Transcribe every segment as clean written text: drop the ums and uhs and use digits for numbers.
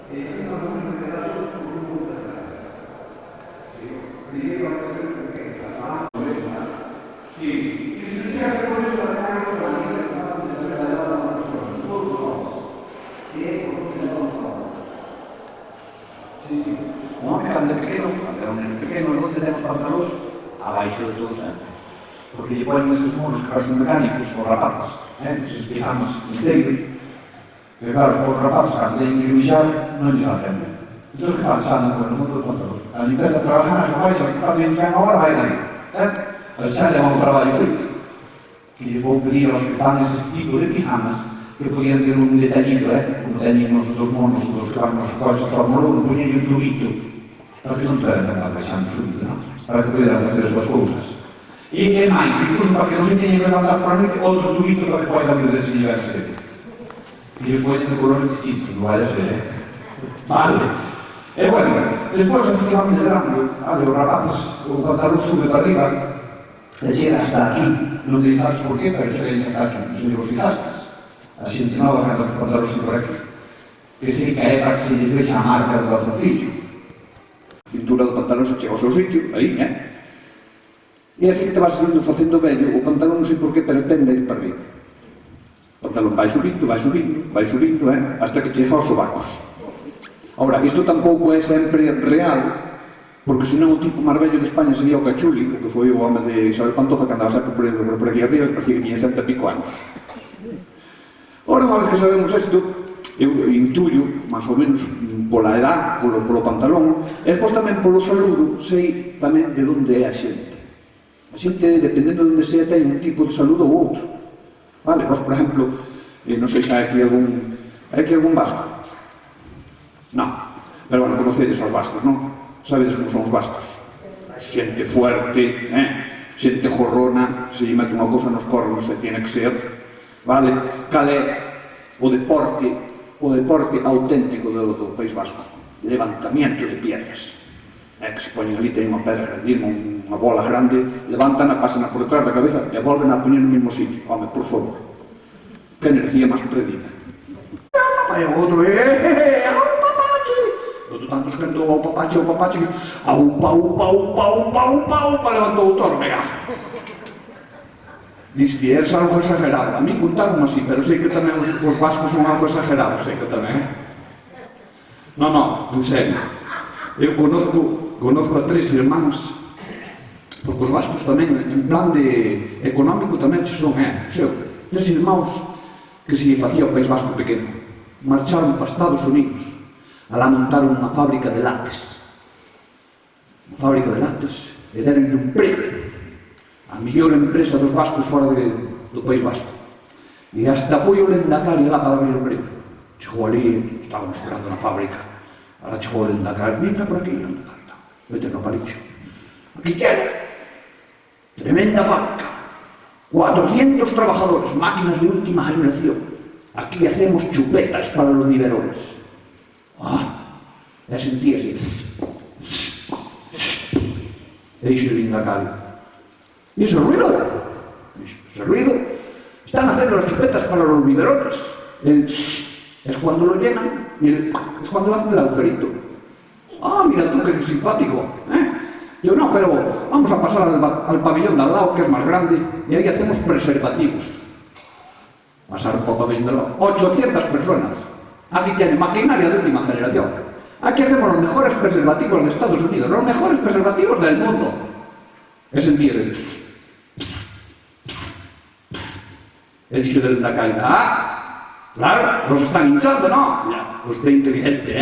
Sí, que se chegas por eso a ganar outra maneira que fácil de saber a edad das persoas, todos os homens. E é por que levamos palabras. Sí. Un home cando é pequeno, cando é un neno pequeno, non temos pantalóns abaixo de todos sempre. Porque lle ponen eses monos que parecen mecánicos, os rapazes, eses pijamas inteiros. Que claro, os rapazes, cando teñen que mixar, non lles atenden. Entón, que fan? Andan con o fondo dos pantalóns. A limpeza trabajan as baixas, que cando lle traen agora, vai ali. Mas xa levan un traballo feito. Que lles vou pedir aos que fan ese tipo de pijamas que podían ter un detallito, como teñen os dos monos, dos que van nos coches de Fórmula 1, poñen un tubito para que non tuveran que andar baixando subido, non? Para que pudieran facer as súas cousas. E máis, incluso para que non se teñen que levantar por a noite, outro tubito para que poidan ver se llevar a sede. E os poñen de colores distintos, non vai a ser, Vale. E bueno, despois así que van medrando, os rapaces, o pantalón sube para arriba, e chega hasta aquí, non te sabes por qué, pero chega hasta aquí, non sei se vos fijastes. A xente nova que anda os pantalóns por aquí. Que se cae para que se lles vexa a marca do calzoncillo. A cintura do pantalón se chega ao seu sitio, aí, E así que te vas facendo vello, o pantalón non sei por qué, pero tende a ir para arriba. O pantalón vai subindo, hasta que chega aos sobacos. Ora, isto tampouco é sempre real, porque senón o tipo máis vello de España sería o Cachuli, que foi o home de Isabel Pantoja, que andaba sempre por aquí arriba, que parecía que tiña 100 e pico anos. Ora, unha vez que sabemos isto, eu intuyo, máis ou menos, pola edad, polo pantalón, e depois tamén polo saludo, sei tamén de onde é a xente. A xente, dependendo de onde sea, ten un tipo de saludo ou outro. Vale, vos, por exemplo, non sei se hai aquí algún vasco. Non, pero bueno, conocedes os vascos, non? Sabedes como son os vascos? Xente fuerte, xente jorrona, se lle mete unha cousa nos cornos, se tiene que ser, vale? Cal é o deporte auténtico do País Vasco? Levantamiento de piedras. Que se poñen ali, teñen unha pedra grandísima, unha bola grande, levantana, pasan por detrás da cabeza e volven a poñer no mesmo sitio. Home, por favor, que energía máis perdida. E o outro, tantos cantou ao papache, aupa, levantou o Tórmega. Diste, eres algo exagerado. A mí contaron así, pero sei que tamén os vascos son algo exagerados, sei que tamén, Non, en serio. Eu conozco a 3 irmáns, porque os vascos tamén, en plan de económico, tamén son, 3 irmáns que se facía o País Vasco pequeno. Marcharon para Estados Unidos. Alá montaron unha fábrica de látex. E deronlle un premio a mellor empresa dos vascos fora do País Vasco. E hasta foi o Lendakari alá para abrir o premio. Chegou ali, estaban esperando na fábrica. Alá chegou o Lendakari, venga por aquí, Lendakari, vete no palicho. Aquí quero. Tremenda fábrica. 400 trabajadores, máquinas de última generación. Aquí hacemos chupetas para los biberones. E sentía así. E dixo o Lendakari, ¿y ese ruido? Ese ruido. Están haciendo las chupetas para los biberones. Es cuando lo llenan, es cuando lo hacen el agujerito. Mira tú, qué simpático. Yo no, pero vamos a pasar al pabellón de al lado, que es más grande, y ahí hacemos preservativos. Pasaron por el pabellón de al lado. 800 personas. Aquí tienen maquinaria de última generación. Aquí hacemos los mejores preservativos de Estados Unidos, los mejores preservativos del mundo. E sentía de... E dixo del Lendakari, claro, los están hinchando, ¿no? Ya, usted inteligente,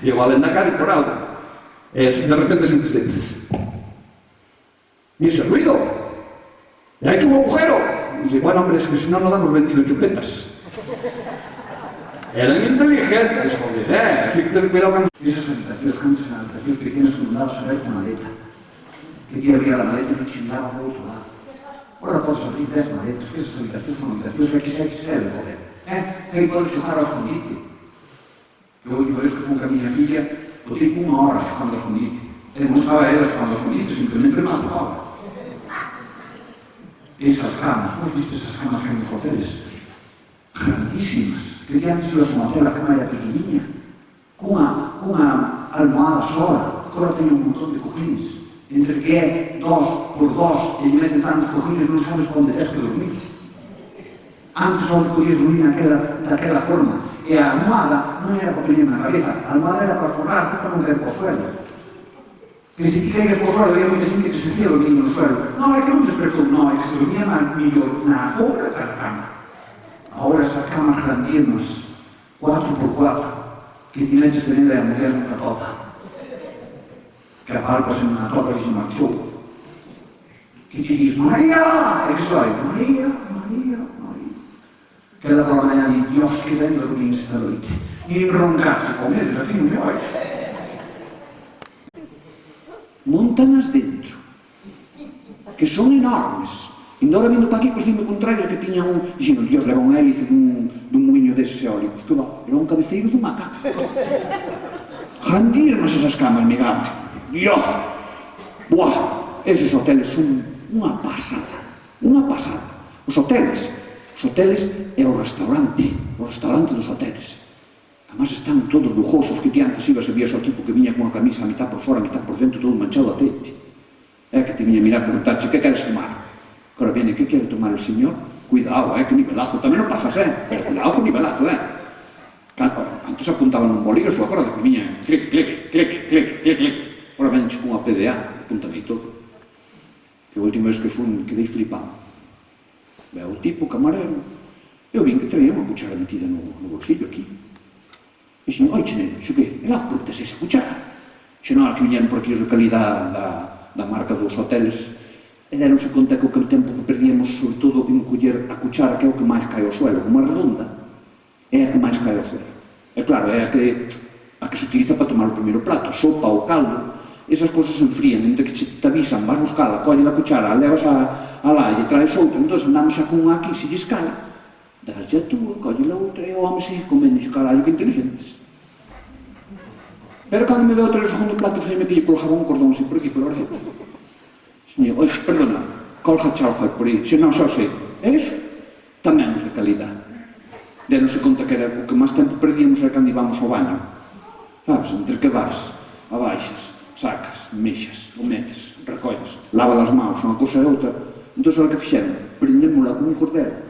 Llegó al Lendakari por algo. De repente se dice... ¿Y ese ruido? ¿Le ha hecho un agujero? Y dice, bueno, hombre, es que si no, no damos vendido chupetas. Eran inteligentes, joder, así que ten cuidado cuando... Esas habitacións pequenas que mandabas a ver con maleta. Que quería abrir a maleta e non chingaba do outro lado. Ora podes abrir 10 maletas, que esas habitacións son habitacións XXL, joder. Que aí podes xogar ao escondite. Que a última vez que fun ca miña filla, botei 1 hora xogando ao escondite. E non estaba ela xogando ao escondite, simplemente non a tocaba. Esas camas, vos viste esas camas que hai nos hoteles? Grandísimas, que antes las somaté a la cama era pequeniña. cunha almohada sola, que agora teño un montón de cojines, entre que é 2 por 2 e lle meten tantos cojines non sabes para onde tens que dormir. Antes só podías dormir daquela forma, e a almohada non era para poñer na cabeza, a almohada era para forrarte para non caer por suelo. Que se ti caigas por suelo, había moita xente que se fía dormindo no suelo. Non, é que non despertou, non, é que se dormía mellor na alfombra que na cama. Agora esas camas grandísimas, 4x4, que ti metes de nela e a muller nunca topa. Que apalpas en unha topa e se marchou. Que ti dices, María! E que soi, María, María, María. Queda por la mañana e Dios, que ben dormir esta noite. Nin roncarse con eles, aquí non me vais. Montañas dentro, que son enormes. Indo ahora vindo para aquí, cos cime contrarios que tiña un... Dixendo, Dios, leva un hélice dun moinho deses eólicos. Que va, era un cabeceiro de maca. Grandísimas esas camas, migante. Dios! Buah! Eses hoteles son unha pasada. Unha pasada. Os hoteles é o restaurante dos hoteles. Además están todos lujosos, que ti antes ibas e vías o tipo que viña con a camisa a mitad por fora, a mitad por dentro, todo manchado de aceite. Que te viña a mirar e preguntarche, que queres tomar? Ahora viene, que quere tomar el señor? Cuidado, que nivelazo, tamén non pasas, pero cuidado con nivelazo, Antes apuntaban un bolígrafo, agora que viña, clic, clic, clic, clic, clic, clic. Ahora venches con a PDA, apuntame todo. Que a última vez que fun, quedei flipado. O tipo, camarero, eu vin que traía unha cuchara metida no bolsillo aquí. E dixen, oi, chenero, xo que, ela putas esa cuchara. Xo non, que viñeron por aquí os de calidad da marca dos hoteles, e deronse conta que o tempo que perdíamos, sobre todo, en coller a cuchara, que é o que máis cae ao suelo, como a redonda, é a que máis cae ao suelo. E claro, é a que se utiliza para tomar o primeiro plato, a sopa ou caldo, esas cousas se enfrían, entre que te avisan, vas buscala, colle a cuchara, levas alá e traes outra, entón andamos a con unha aquí, se lles cae, daslle a túa, colle a outra, e o home sigue comendo, e carallo, que inteligentes. Pero cando me veo traer o segundo plato, fíjame que lle colgaba un cordón así por aquí, por orejeta. Señor, oxe, perdona, colga chalfa por aí. Se non, xa o sei. É iso? Tamén os de calidad. Deronse conta que era o que máis tempo perdíamos era cando íbamos ao baño. Sabes, entre que vas, abaixas, sacas, mexas, o metes, recolles, lava as mãos, unha cousa e outra. Entón, o que fixeron? Prendémola como un cordel.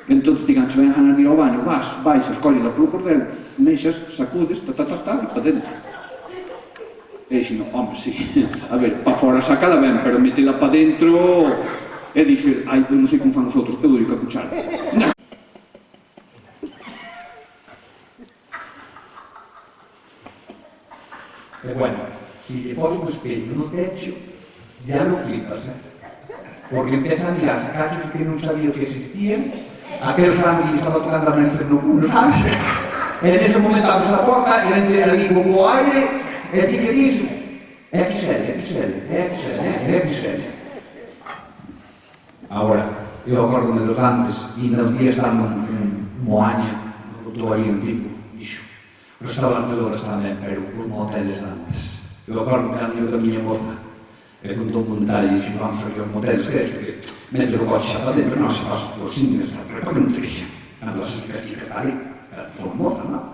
Entón, digan, se ven a ganar de ir ao baño, vas, baixas, collela polo cordel, mexas, sacudes, e para dentro. E dixen, home, sí, a ver, pa fora sacala ben, pero metela pa dentro... E dixo, ai, eu non sei como fan os outros, eu doi ca cuchara. Pero bueno, si lle pos un espello no techo, ya lo flipas, Porque empieza a mirar cachos que non sabía que existían, aquel Frank que estaba tocando a nariz no culo, sabes? E en ese momento abres a porta, e era ali con o aire, e ti que dis? XL. Ahora, eu acordome dos antes, e un día estando en Moaña, botou aí un tipo, dixo, o restaurante agora está ben, pero como hoteles antes. Eu acordo que cando a miña moza, e contou un detalle, e dixo, vamos ali aos moteles, que é isto, que mete o coche xa para dentro, non se pasa por cima, pero por non te deixan. Cando as casticas ali, son moza, non?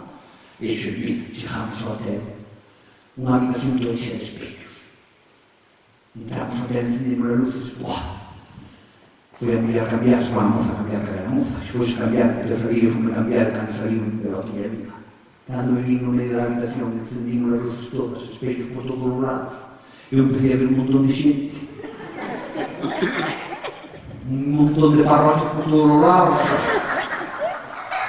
E dixo, mira, chegamos ao hotel, unha habitación toda cheia de espellos. Entramos ao hotel, encendimos as luces, buah! Foi a muller a cambiar, se va a moza a cambiar, que era a moza. Se fosse cambiar, eu salí, eu fui a cambiar, cando salí, pero aquí era viva. Cando me vim no medio da habitación, encendimos as luces todas, espellos por todos os lados. Eu empecé a ver un montón de xente. Un montón de parrochas por todos os lados.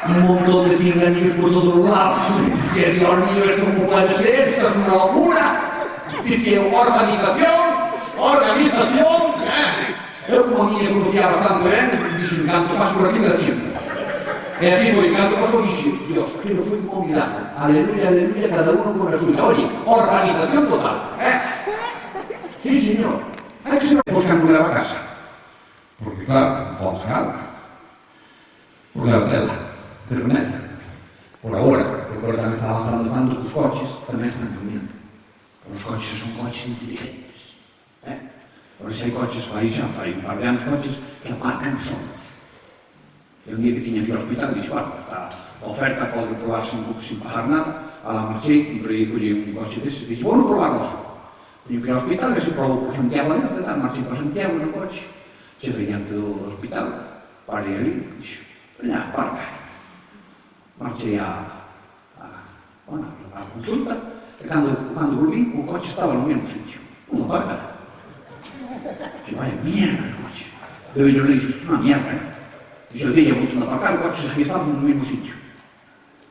Un montón de cinganillos por todos os lados. Dicía, Dios mío, esto como puede ser, esto es una locura. Dicía, organización. Eu, como a miña conocía bastante ben, dixo, canto paso por aquí me da xente. E así foi, canto paso, dixo, Dios, aquilo foi como un milagro. Aleluya, aleluya, cada uno con a suya. Oye, organización total, Sí, señor. Hai que saber buscar por leva a casa. Porque, claro, non podes ganar. Por leva tela. Pero neta, por agora, porque agora tamén está avanzando tanto que os coches tamén están cambiando. Os coches son coches inteligentes. Por ese hai coches, xa fai un par de anos coches que aparcan solos. E un día que tiña que ir ao hospital, dixo, para oferta pode probar sin pagar nada, a la marchei, e por aí collei un coche deses, e dixo, vou probarlo. Teño que ir ao hospital, e se probo por Santiago adiante, marchei para Santiago no coche, cheguei diante do hospital, parei ali, dixo, veña, parca. Marchei a consulta, e cando volví, o coche estaba no mesmo sitio, unha parca. Dixo, vaya mierda o coche. Eu le dixo, isto é unha mierda, Dixo, dei a botón de aparcar, o coche seguía estando no mesmo sitio.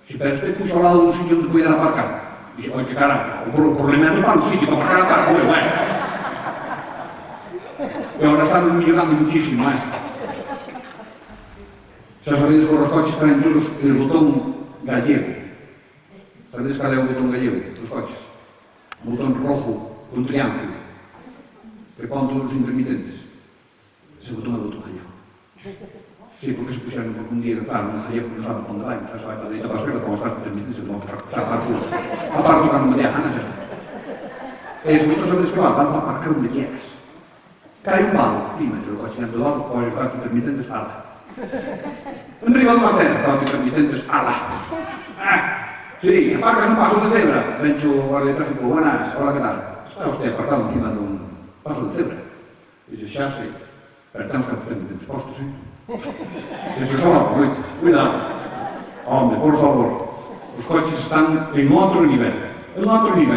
Dixo, pero usted puxo ao lado dun sitio onde poder aparcar. Dixo, oi, que cara, o problema é para un sitio, para aparcar a parco, bueno. E agora estamos mellorando muchísimo, Xa sabedes que os coches traen todos el botón gallego. Sabedes cal é o botón gallego dos coches? Un botón rojo con triángulo que pon todos os intermitentes. Ese botón é o botón gallego. Sí, porque se puxeron por un día, claro, un gallego non sabe onde vai, xa se vai para a dereita para a esquerda para buscar intermitentes e tomar xa para o culo. Aparto cando me dé a gana, xa. E ese botón sabedes que van para aparcar onde quieras. Cai un valo, mete o coche dentro do valo, pode buscar intermitentes, ala. Enriba dunha cena, estaba intermitentes, ala. Sí, aparcas un paso de cebra. Vencho o guardia de tráfico, buenas, hola, que tal? Está usted aparcado encima dun paso de cebra. Dice, xa sei, pero temos que ter postos, Dice, só, cuidado. Hombre, por favor, os coches están en outro nivel. En outro nivel.